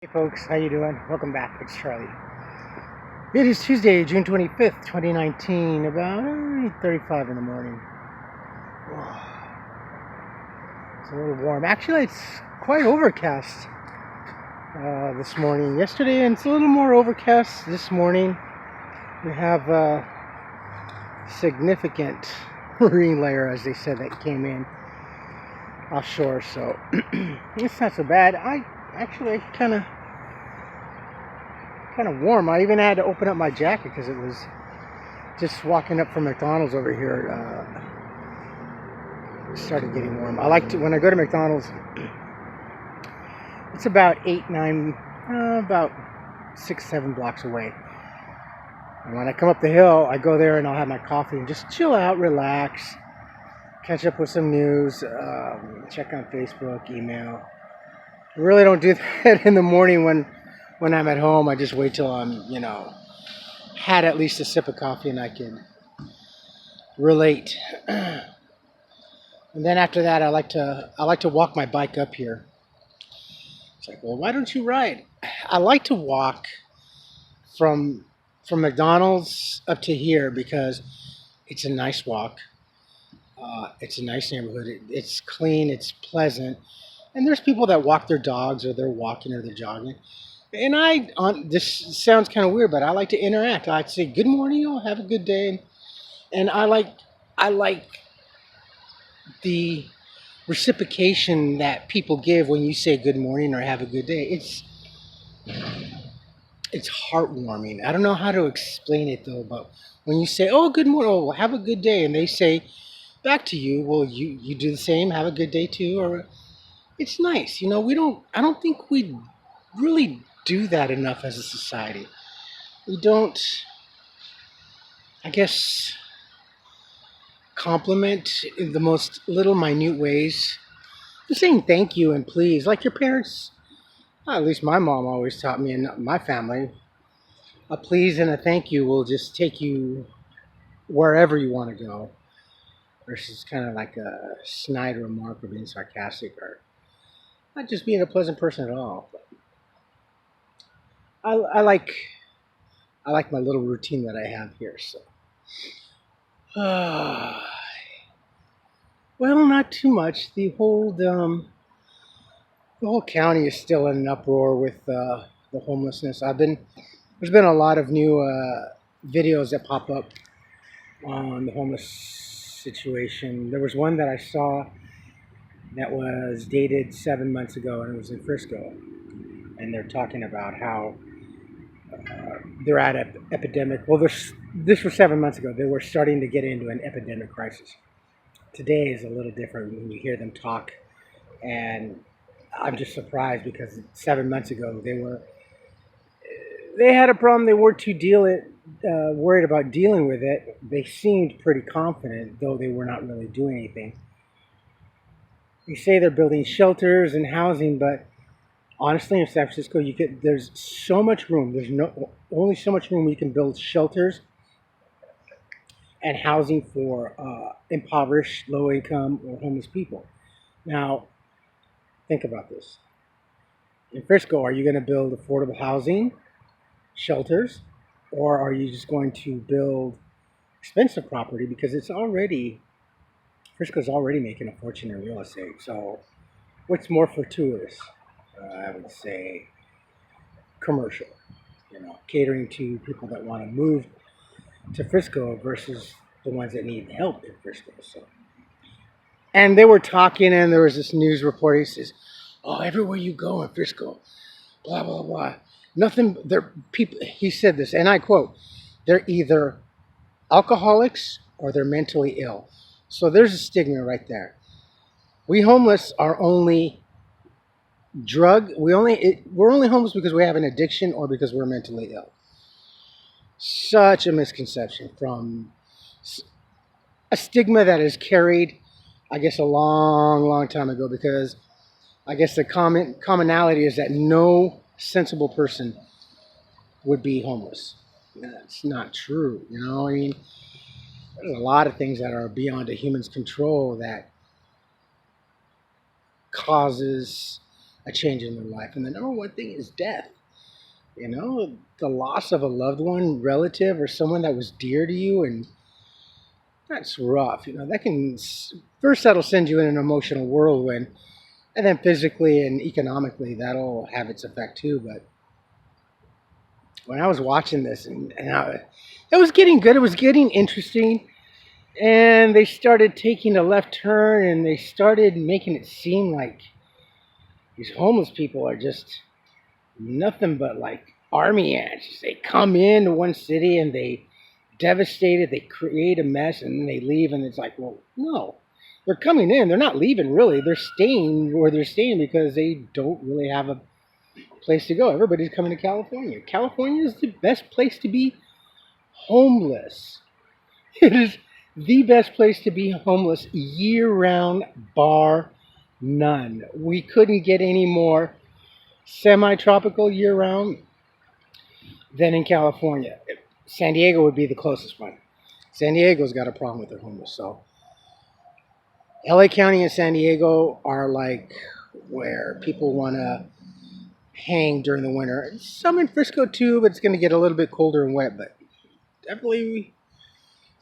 Hey folks, how you doing? Welcome back. It's Charlie. It is Tuesday, June 25th, 2019, about 8:35 in the morning. It's a little warm. Actually, it's quite overcast this morning. Yesterday, and it's a little more overcast this morning. We have a significant marine layer, as they said, that came in offshore, so it's not so bad. I kind of warm. I even had to open up my jacket because it was just walking up from McDonald's over here. Started getting warm. I like to, when I go to McDonald's, it's about 6, 7 blocks away. And when I come up the hill, I go there and I'll have my coffee and just chill out, relax, catch up with some news, check on Facebook, email. I really don't do that in the morning when I'm at home. I just wait till I'm, had at least a sip of coffee and I can relate. And then after that, I like to walk my bike up here. It's like, well, why don't you ride? I like to walk from McDonald's up to here because it's a nice walk. It's a nice neighborhood. It's clean. It's pleasant. And there's people that walk their dogs, or they're walking, or they're jogging. And this sounds kind of weird, but I like to interact. I like to say, good morning, have a good day. And I like the reciprocation that people give when you say good morning or have a good day. It's heartwarming. I don't know how to explain it though, but when you say, oh, good morning, oh, well, have a good day, and they say back to you, well, you do the same, have a good day too, or it's nice. I don't think we really do that enough as a society. We don't, I guess, compliment in the most little minute ways. Just saying thank you and please, like your parents. Well, at least my mom always taught me, and my family, a please and a thank you will just take you wherever you want to go. Versus kind of like a snide remark or being sarcastic or not just being a pleasant person at all. But I like my little routine that I have here. So, well, not too much. The whole county is still in an uproar with the homelessness. There's been a lot of new videos that pop up on the homeless situation. There was one that I saw that was dated 7 months ago, and it was in Frisco, and they're talking about how they're at an epidemic. Well, this was 7 months ago. They were starting to get into an epidemic crisis. Today is a little different when you hear them talk, and I'm just surprised because 7 months ago they had a problem. They weren't too worried about dealing with it. They seemed pretty confident, though they were not really doing anything. They say they're building shelters and housing, but honestly, in San Francisco, there's so much room. There's only so much room you can build shelters and housing for impoverished, low-income, or homeless people. Now, think about this. In Frisco, are you going to build affordable housing, shelters, or are you just going to build expensive property because Frisco's already making a fortune in real estate. So what's more fortuitous? I would say commercial, catering to people that want to move to Frisco versus the ones that need help in Frisco. So, and they were talking, and there was this news report. He says, "Oh, everywhere you go in Frisco, blah blah blah. Nothing. They're people." He said this, and I quote: "They're either alcoholics or they're mentally ill." So there's a stigma right there. We homeless are only we're only homeless because we have an addiction or because we're mentally ill. Such a misconception from a stigma that is carried, I guess, a long, long time ago, because I guess the commonality is that no sensible person would be homeless. That's not true. I mean, there's a lot of things that are beyond a human's control that causes a change in their life. And the number one thing is death. You know, the loss of a loved one, relative, or someone that was dear to you, and that's rough. You know, that can first that'll send you in an emotional whirlwind, and then physically and economically that'll have its effect too. But when I was watching this, it was getting good, it was getting interesting, and they started taking a left turn, and they started making it seem like these homeless people are just nothing but like army ants. They come into one city and they devastate it, they create a mess, and then they leave. And it's like, well, no, they're coming in. They're not leaving really. They're staying where they're staying because they don't really have a place to go. Everybody's coming to California. California is the best place to be homeless. It is the best place to be homeless year-round, bar none. We couldn't get any more semi-tropical year-round than in California. San Diego would be the closest one. San Diego's got a problem with their homeless. So LA County and San Diego are like where people want to hang during the winter. Some in Frisco too, but it's going to get a little bit colder and wet. But definitely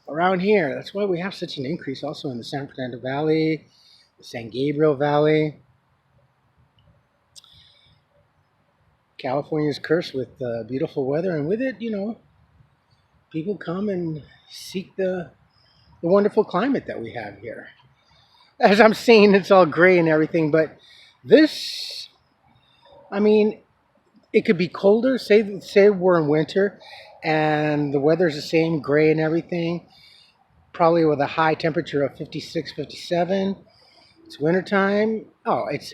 around here, that's why we have such an increase also in the San Fernando Valley, the San Gabriel Valley. California is cursed with beautiful weather, and with it, you know, people come and seek the wonderful climate that we have here. As I'm saying, it's all gray and everything, but this, I mean, it could be colder. Say we're in winter, and the weather's the same, gray and everything, probably with a high temperature of 56, 57. It's wintertime. Oh, it's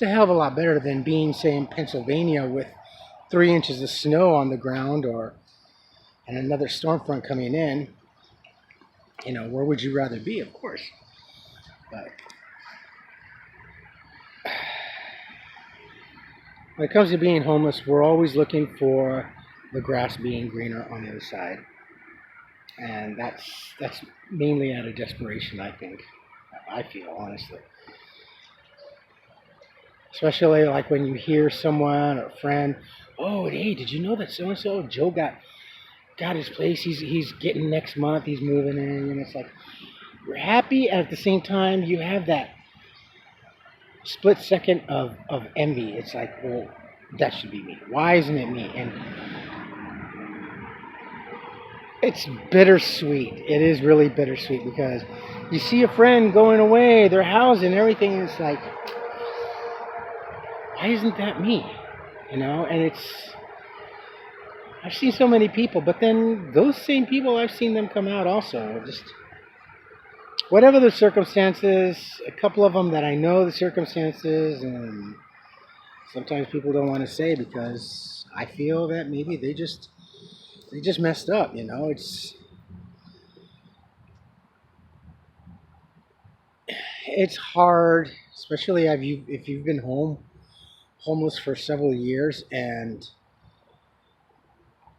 a hell of a lot better than being, say, in Pennsylvania with 3 inches of snow on the ground, and another storm front coming in. You know, where would you rather be? Of course. But when it comes to being homeless, we're always looking for the grass being greener on the other side. And that's mainly out of desperation, I think. I feel, honestly. Especially like when you hear someone or a friend, oh, hey, did you know that so-and-so, Joe got his place, he's getting next month, he's moving in, and it's like, you're happy, and at the same time, you have that split second of envy. It's like, well, that should be me. Why isn't it me? And it's bittersweet. It is really bittersweet because you see a friend going away, their house and everything, and it's like, why isn't that me? You know, and I've seen so many people, but then those same people, I've seen them come out also. Just whatever the circumstances, a couple of them that I know the circumstances, and sometimes people don't want to say because I feel that maybe they just messed up. You know, it's hard, especially if you've been homeless for several years and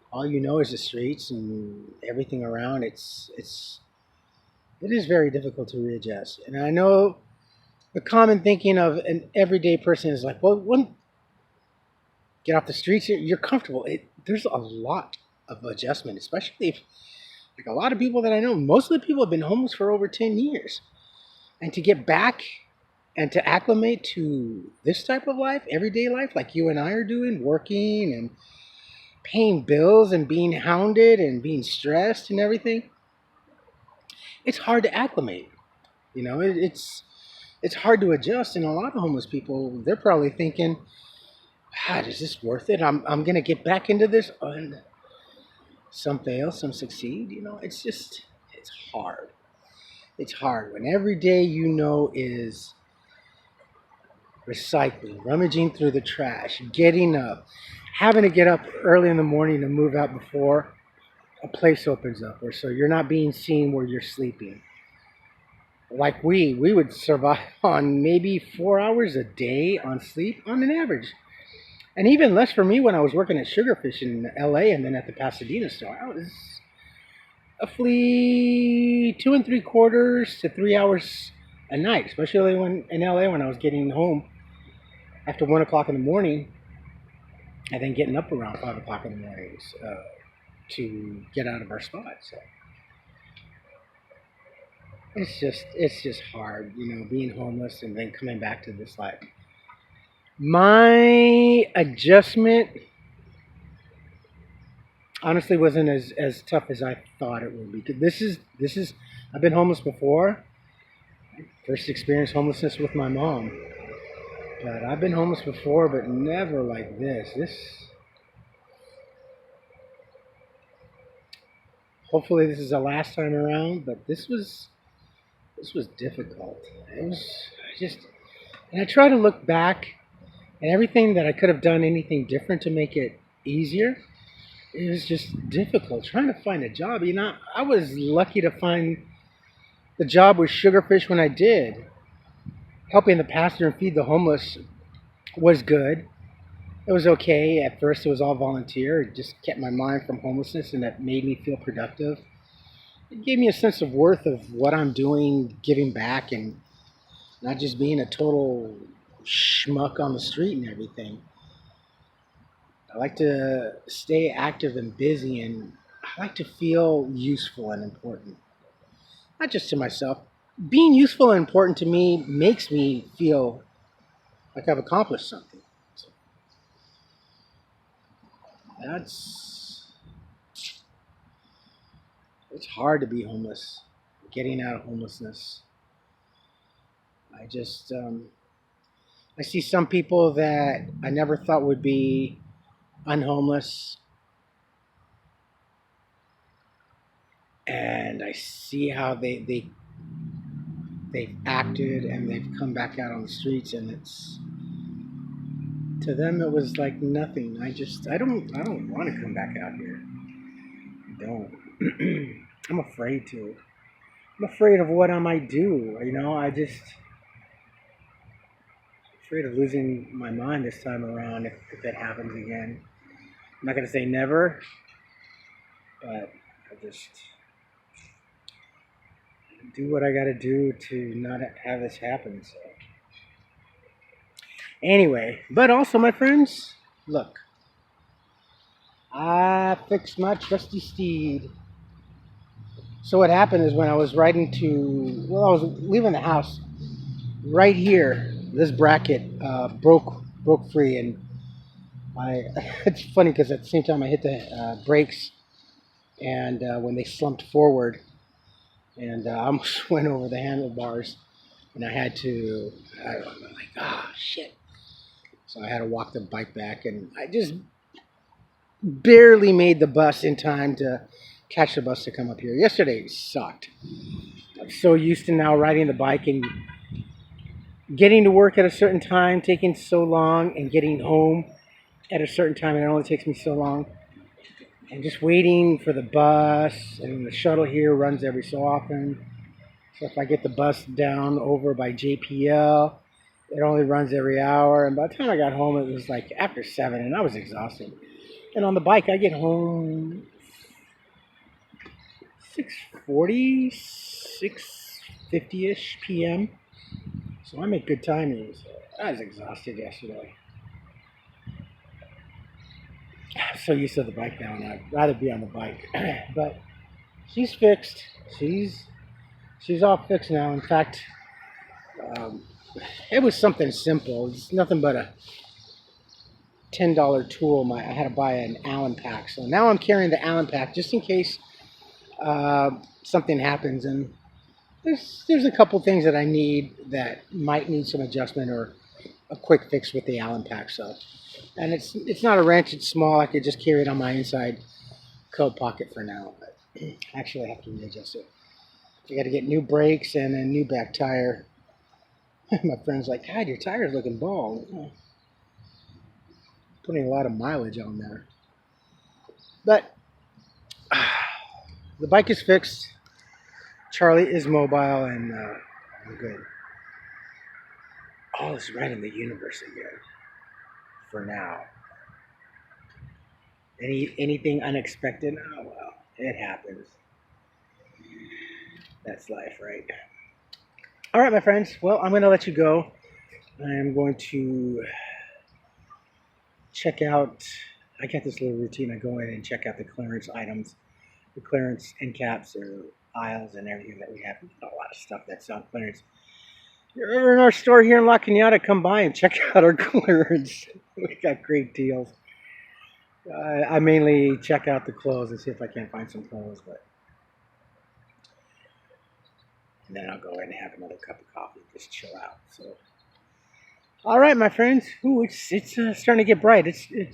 all you know is the streets and everything around. It is very difficult to readjust. And I know the common thinking of an everyday person is like, well, when get off the streets, you're comfortable. There's a lot of adjustment, especially if, like a lot of people that I know, most of the people have been homeless for over 10 years. And to get back and to acclimate to this type of life, everyday life, like you and I are doing, working and paying bills and being hounded and being stressed and everything, it's hard to acclimate. You know, it's hard to adjust. And a lot of homeless people, they're probably thinking, God, is this worth it? I'm gonna get back into this. And some fail, some succeed. You know, it's hard. It's hard when every day you know is recycling, rummaging through the trash, getting up, having to get up early in the morning to move out before a place opens up, or so you're not being seen where you're sleeping. Like we would survive on maybe 4 hours a day on sleep on an average. And even less for me when I was working at Sugarfish in LA and then at the Pasadena store. I was roughly 2 3/4 to 3 hours a night, especially when in LA when I was getting home after 1 o'clock in the morning, and then getting up around 5 o'clock in the mornings to get out of our spot. So it's just hard, being homeless and then coming back to this life. My adjustment honestly wasn't as tough as I thought it would be. This is I've been homeless before. First experienced homelessness with my mom. But I've been homeless before, but never like this. Hopefully this is the last time around, but this was difficult. It was just, and I try to look back and everything that I could have done anything different to make it easier. It was just difficult trying to find a job. I was lucky to find the job with Sugarfish when I did. Helping the pastor and feed the homeless was good. It was okay. At first, it was all volunteer. It just kept my mind from homelessness, and that made me feel productive. It gave me a sense of worth of what I'm doing, giving back, and not just being a total schmuck on the street and everything. I like to stay active and busy, and I like to feel useful and important. Not just to myself. Being useful and important to me makes me feel like I've accomplished something. So that's it's hard to be homeless. Getting out of homelessness. I just I see some people that I never thought would be unhomeless, and I see how they've acted and they've come back out on the streets, and it's to them it was like nothing. I don't want to come back out here. I don't. I'm afraid to. I'm afraid of what I might do. I just afraid of losing my mind this time around if it happens again. I'm not gonna say never, but I just do what I gotta do to not have this happen. So anyway, but also my friends, look, I fixed my trusty steed. So what happened is when I was I was leaving the house right here. This bracket broke free, and I. It's funny because at the same time I hit the brakes, and when they slumped forward, and I almost went over the handlebars, and I was like, shit. So I had to walk the bike back, and I just barely made the bus in time to catch the bus to come up here. Yesterday sucked. I'm so used to now riding the bike and getting to work at a certain time, taking so long, and getting home at a certain time, and it only takes me so long. And just waiting for the bus, and the shuttle here runs every so often. So if I get the bus down over by JPL, it only runs every hour. And by the time I got home, it was like after 7, and I was exhausted. And on the bike, I get home 6:40, 6:50-ish p.m. So I make good timings. I was exhausted yesterday. I'm so used to the bike now, and I'd rather be on the bike. But she's fixed. She's all fixed now. In fact, um, it was something simple. It's nothing but a $10 tool. I had to buy an Allen pack. So now I'm carrying the Allen pack just in case something happens. And there's a couple things that I need that might need some adjustment or a quick fix with the Allen pack. So, and it's not a wrench. It's small. I could just carry it on my inside coat pocket for now. But actually, I have to readjust it. I got to get new brakes and a new back tire. My friend's like, God, your tire's looking bald. Putting a lot of mileage on there. But the bike is fixed. Charlie is mobile, and I'm good. All is right in the universe again. For now. Anything unexpected? Oh well, it happens. That's life, right? All right, my friends. Well, I'm going to let you go. I am going to check out, I got this little routine. I go in and check out the clearance items, the clearance end caps or aisles and everything that we have. We've got a lot of stuff that's on clearance. If you're ever in our store here in La Cañada, come by and check out our clearance. We got great deals. I mainly check out the clothes and see if I can't find some clothes, and then I'll go in and have another cup of coffee and just chill out. So, all right, my friends. Ooh, it's starting to get bright. It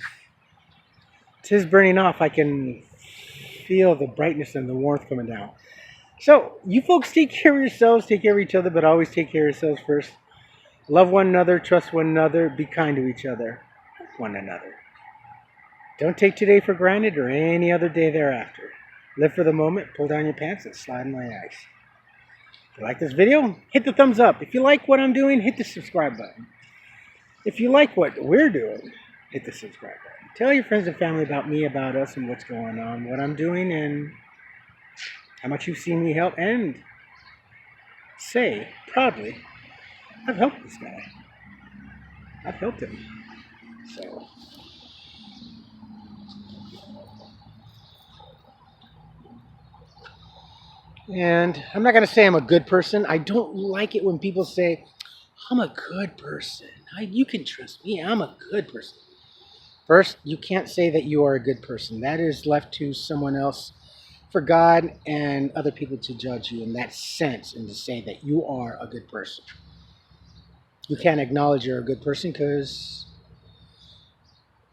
is burning off. I can feel the brightness and the warmth coming down. So, you folks take care of yourselves, take care of each other, but always take care of yourselves first. Love one another, trust one another, be kind to each other, one another. Don't take today for granted or any other day thereafter. Live for the moment, pull down your pants, and slide in my ice. If you like this video, hit the thumbs up. If you like what I'm doing, hit the subscribe button. If you like what we're doing, hit the subscribe button. Tell your friends and family about me, about us, and what's going on, what I'm doing, and how much you've seen me help, and say proudly, I've helped this guy. I've helped him. So, and I'm not going to say I'm a good person. I don't like it when people say, I'm a good person. You can trust me. I'm a good person. First, you can't say that you are a good person. That is left to someone else, for God and other people to judge you in that sense and to say that you are a good person. You can't acknowledge you're a good person because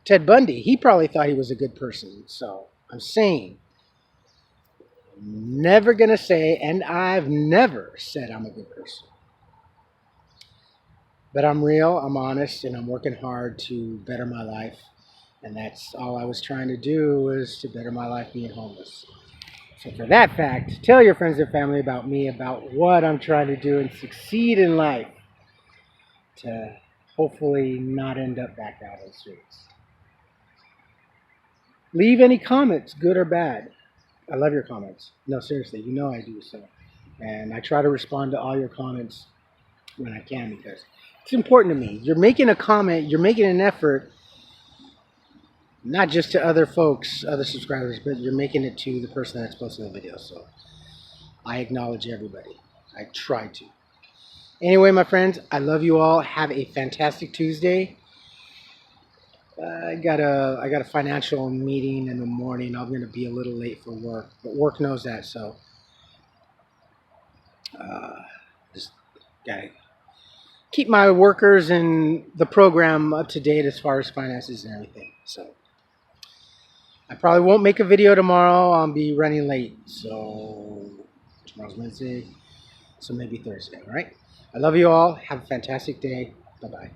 Ted Bundy, he probably thought he was a good person. So I'm saying, never going to say, and I've never said I'm a good person. But I'm real, I'm honest, and I'm working hard to better my life. And that's all I was trying to do, was to better my life being homeless. So for that fact, tell your friends and family about me, about what I'm trying to do and succeed in life to hopefully not end up back out on the streets. Leave any comments, good or bad. I love your comments. No, seriously, you know I do so. And I try to respond to all your comments when I can because it's important to me. You're making a comment, you're making an effort, not just to other folks, other subscribers, but you're making it to the person that's posting the video. So I acknowledge everybody. I try to. Anyway, my friends, I love you all. Have a fantastic Tuesday. I got a financial meeting in the morning. I'm going to be a little late for work, but work knows that, so just got to keep my workers and the program up to date as far as finances and everything. So I probably won't make a video tomorrow. I'll be running late. So tomorrow's Wednesday, so maybe Thursday, all right? I love you all. Have a fantastic day. Bye-bye.